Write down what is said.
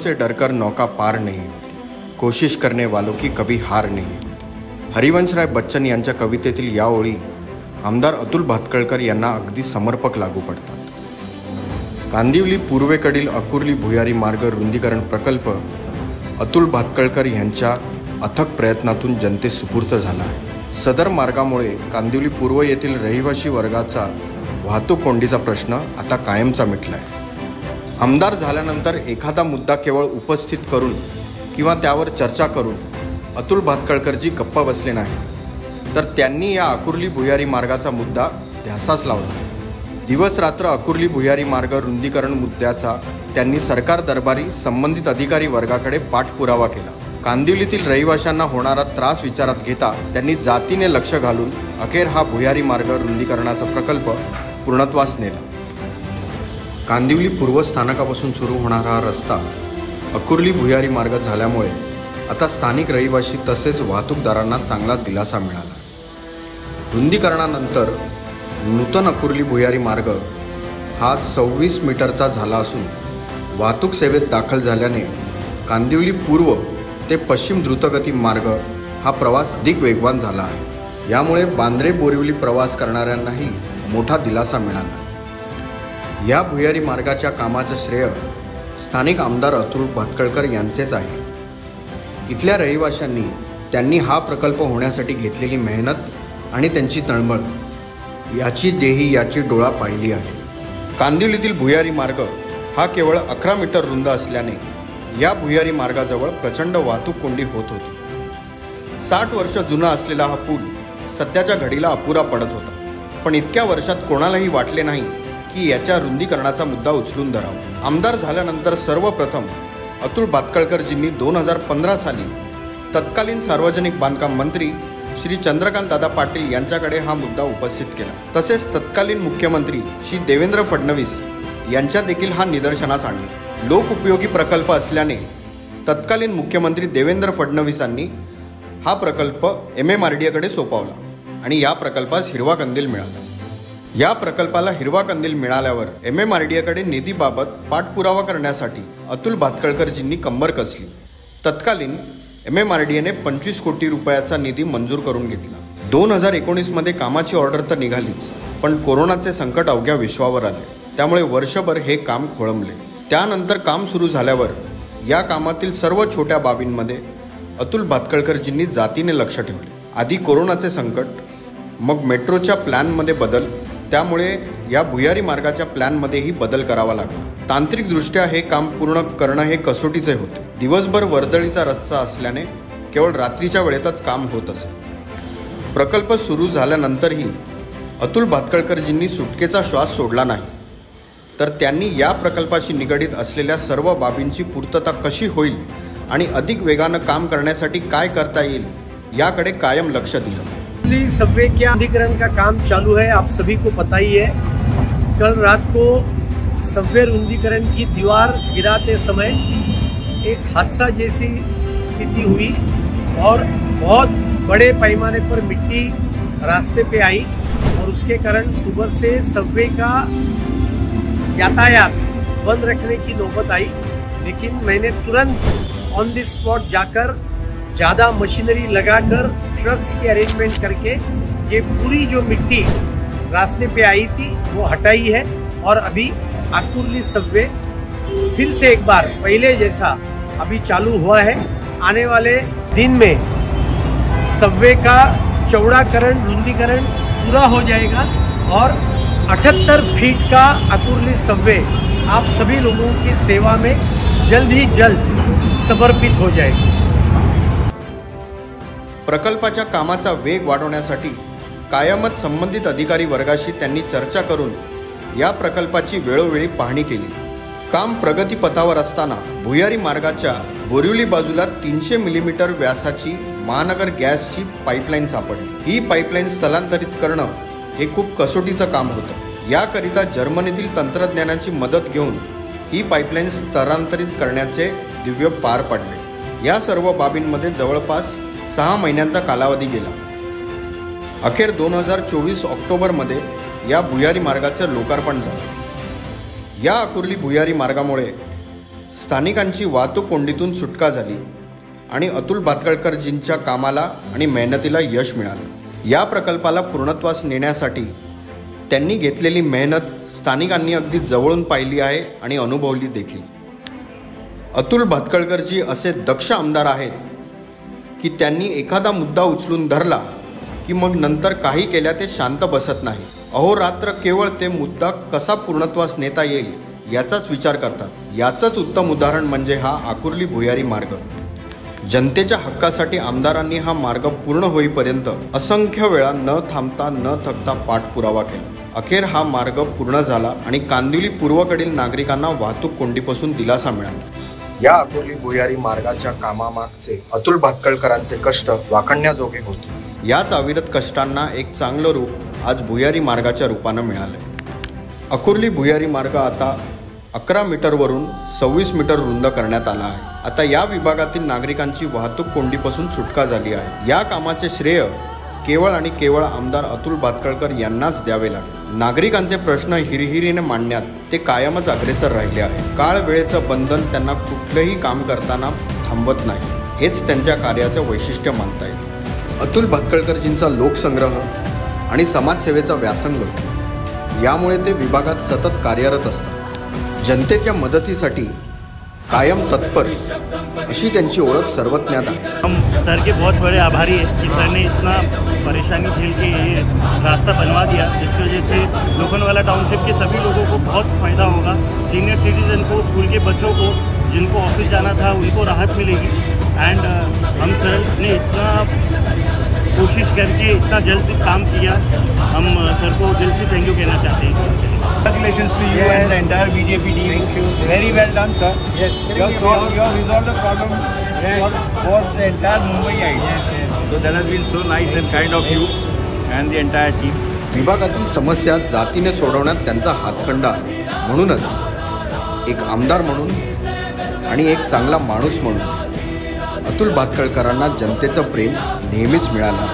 से डरकर नौका पार नहीं होती, कोशिश करने वालों की कभी हार नहीं होती। हरिवंशराय बच्चन यांच्या कवितेतील या ओळी आमदार अतुल भातखळकर यांना अगदी समर्पक लागू पडतात। कांदिवली पूर्वेकडील अकुर्ली भुयारी मार्ग रुंदीकरण प्रकल्प अतुल भातखळकर यांच्या अथक प्रयत्नातून जनतेस सुपूर्द झाला आहे। सदर मार्गामुळे कांदिवली पूर्व येथील रहिवासी वर्गाचा वाहतूक कोंडीचा प्रश्न आता कायमचा मिटला आहे। आमदार झाल्यानंतर एखादा मुद्दा केवळ उपस्थित करून किंवा त्यावर चर्चा करून अतुल भातखळकरजी गप्पा बसले नाही, तर त्यांनी या अकुर्ली भुयारी मार्गाचा मुद्दा ध्यासास लावला। दिवस रात्र अकुर्ली भुयारी मार्ग रुंदीकरण मुद्द्याचा त्यांनी सरकार दरबारी संबंधित अधिकारी वर्गाकडे पाठपुरावा केला। कांदिवलीतील रहिवाशांना होणारा त्रास विचारात घेता त्यांनी जातीने लक्ष घालून अखेर हा भुयारी मार्ग रुंदीकरणाचा प्रकल्प पूर्णत्वास नेला। कांदिवली पूर्व स्थानकापासून सुरू होणारा हा रस्ता अकुर्ली भुयारी मार्ग झाल्यामुळे आता स्थानिक रहिवासी तसेच वाहतूकदारांना चांगला दिलासा मिळाला। रुंदीकरणानंतर नूतन अकुर्ली भुयारी मार्ग हा 26 मीटरचा झाला असून वाहतूक सेवेत दाखल झाल्याने कांदिवली पूर्व ते पश्चिम द्रुतगती मार्ग हा प्रवास अधिक वेगवान झाला आहे। यामुळे बांद्रे बोरिवली प्रवास करणाऱ्यांनाही मोठा दिलासा मिळाला। या भुयारी मार्गाच्या कामाचं श्रेय स्थानिक आमदार अतुल भातखळकर यांचेच आहे। इथल्या रहिवाशांनी त्यांनी हा प्रकल्प होण्यासाठी घेतलेली मेहनत आणि त्यांची तळमळ याची देही याची डोळा पाहिली आहे। कांदिवलीतील भुयारी मार्ग हा केवळ 11 मीटर रुंद असल्याने या भुयारी मार्गाजवळ प्रचंड वाहतूक कोंडी होत होती। 60 वर्ष जुना असलेला हा पूल सध्याच्या घडीला अपुरा पडत होता, पण इतक्या वर्षात कोणालाही वाटले नाही की याच्या रुंदीकरणाचा मुद्दा उचलून धरावा। आमदार झाल्यानंतर सर्वप्रथम अतुल भातखळकरजींनी 2015 साली तत्कालीन सार्वजनिक बांधकाम मंत्री श्री चंद्रकांत दादा पाटील यांच्याकडे हा मुद्दा उपस्थित केला। तसेच तत्कालीन मुख्यमंत्री श्री देवेंद्र फडणवीस यांच्या देखील हा निदर्शनास आणला। लोकउपयोगी प्रकल्प असल्याने तत्कालीन मुख्यमंत्री देवेंद्र फडणवीसांनी हा प्रकल्प MMRDAकडे सोपवला आणि या प्रकल्पास हिरवा कंदील मिळाला। या प्रकल्पाला हिरवा कंदील मिळाल्यावर MMRDAकडे निधीबाबत पाठपुरावा करण्यासाठी अतुल भातखळकरजींनी कंबर कसली। तत्कालीन MMRDAने 25 कोटी रुपयाचा निधी मंजूर करून घेतला। 2019 मध्ये कामाची ऑर्डर तर निघालीच, पण कोरोनाचे संकट अवघ्या विश्वावर आले, त्यामुळे वर्षभर हे काम खोळंबले। त्यानंतर काम सुरू झाल्यावर या कामातील सर्व छोट्या बाबींमध्ये अतुल भातखळकरजींनी जातीने लक्ष ठेवले। आधी कोरोनाचे संकट, मग मेट्रोच्या प्लॅनमध्ये बदल, त्यामुळे या भुयारी मार्गाच्या प्लॅनमध्येही बदल करावा लागला। तांत्रिकदृष्ट्या हे काम पूर्ण करणं हे कसोटीचे होते। दिवसभर वर्दळीचा रस्ता असल्याने केवळ रात्रीच्या वेळेतच काम होत असे। प्रकल्प सुरू झाल्यानंतरही अतुल भातखळकरजींनी सुटकेचा श्वास सोडला नाही, तर त्यांनी या प्रकल्पाशी निगडीत असलेल्या सर्व बाबींची पूर्तता कशी होईल आणि अधिक वेगानं काम करण्यासाठी काय करता येईल याकडे कायम लक्ष दिलं। सबवे के रुंदीकरण का काम चालू है, आप सभी को पता ही है। कल रात को सबवे रुंदीकरण की दीवार गिराते समय एक हादसा जैसी स्थिति हुई और बहुत बड़े पैमाने पर मिट्टी रास्ते पे आई और उसके कारण सुबह से सबवे का यातायात बंद रखने की नौबत आई। लेकिन मैंने तुरंत ऑन द स्पॉट जाकर ज़्यादा मशीनरी लगाकर ट्रक्स की अरेंजमेंट करके ये पूरी जो मिट्टी रास्ते पे आई थी वो हटाई है और अभी अकुर्ली सबवे फिर से एक बार पहले जैसा अभी चालू हुआ है। आने वाले दिन में सबवे का चौड़ाकरण रुंदीकरण पूरा हो जाएगा और 78 फीट का अकुर्ली सबवे आप सभी लोगों की सेवा में जल्द ही जल्द समर्पित हो जाएगी। प्रकल्पाच्या कामाचा वेग वाढवण्यासाठी कायमच संबंधित अधिकारी वर्गाशी त्यांनी चर्चा करून या प्रकल्पाची वेळोवेळी पाहणी केली। काम प्रगतीपथावर असताना भुयारी मार्गाच्या बोरिवली बाजूला 300 मिलीमीटर व्यासाची महानगर गॅसची पाईपलाईन सापडली। ही पाईपलाईन स्थलांतरित करणं हे खूप कसोटीचं काम होतं। याकरिता जर्मनीतील तंत्रज्ञानाची मदत घेऊन ही पाईपलाईन स्थलांतरित करण्याचे दिव्य पार पडले। या सर्व बाबींमध्ये जवळपास 6 महिन्यांचा कालावधी गेला। अखेर 2024 ऑक्टोबरमध्ये या भुयारी मार्गाचं लोकार्पण झालं। या अकुर्ली भुयारी मार्गामुळे स्थानिकांची वाहतूक कोंडीतून सुटका झाली आणि अतुल भातखळकरजींच्या कामाला आणि मेहनतीला यश मिळालं। या प्रकल्पाला पूर्णत्वास नेण्यासाठी त्यांनी घेतलेली मेहनत स्थानिकांनी अगदी जवळून पाहिली आहे आणि अनुभवली देखील। अतुल भातखळकरजी असे दक्ष आमदार आहेत की त्यांनी एखादा मुद्दा उचलून धरला की मग नंतर काही केल्या ते शांत बसत नाही। अहोरात्र केवळ ते मुद्दा कसा पूर्णत्वास नेता येईल याचाच विचार करतात। याचंच उत्तम उदाहरण म्हणजे हा आकुर्ली भुयारी मार्ग। जनतेच्या हक्कासाठी आमदारांनी हा मार्ग पूर्ण होईपर्यंत असंख्य वेळा न थांबता न थकता पाठपुरावा केला। अखेर हा मार्ग पूर्ण झाला आणि कांदिवली पूर्वकडील नागरिकांना वाहतूक कोंडीपासून दिलासा मिळाला। या आकुर्ली भुयारी मार्गाच्या कामामागचे अतुल भातखळकरांचे कष्ट वाखाणण्याजोगे होते। याच अविरत कष्टांना एक चांगलं रूप आज भुयारी मार्गाच्या रूपानं मिळालं। आकुर्ली भुयारी मार्ग आता 11 मीटरवरून 26 मीटर रुंद करण्यात आला आहे। आता या विभागातील नागरिकांची वाहतूक कोंडीपासून सुटका झाली आहे। या कामाचे श्रेय केवळ आणि केवळ आमदार अतुल भातखळकर यांनाच द्यावे लागेल। नागरिकांचे प्रश्न हिरहिरीने मांडण्यात ते कायमच अग्रेसर राहिले आहे। काळ वेळेचं बंधन त्यांना कुठलंही काम करताना थांबवत नाही, हेच त्यांच्या कार्याचं वैशिष्ट्य मानता येईल। अतुल भातखळकरजींचा लोकसंग्रह आणि समाजसेवेचा व्यासंग यामुळे ते विभागात सतत कार्यरत असतात। जनतेच्या मदतीसाठी कायम तत्पर अशी त्यांची ओळख सर्वज्ञात आहे। हम सर के बहुत बड़े आभारी हैं कि सर ने इतना परेशानी झेल के ये रास्ता बनवा दिया, जिसकी वजह से लोखंडवाला टाउनशिप के सभी लोगों को बहुत फ़ायदा होगा। सीनियर सिटीजन को, स्कूल के बच्चों को, जिनको ऑफिस जाना था उनको राहत मिलेगी। एंड हम सर ने इतना कोशिश करके इतना जल्द काम किया, हम सर को दिल से थैंक यू कहना चाहते हैं इस चीज़ के लिए। Congratulations to you and the entire BJP team. Thank you. Very well done, sir. Yes. You have resolved the problem for the entire Mumbaiites. So that has been so nice and kind of you and the entire team. विभागातील समस्या जातीने सोडवण्यात त्यांचा हातखंडा आहे। म्हणूनच एक आमदार म्हणून आणि एक चांगला माणूस म्हणून अतुल भातखळकरांना जनतेचं प्रेम नेहमीच मिळालं आहे।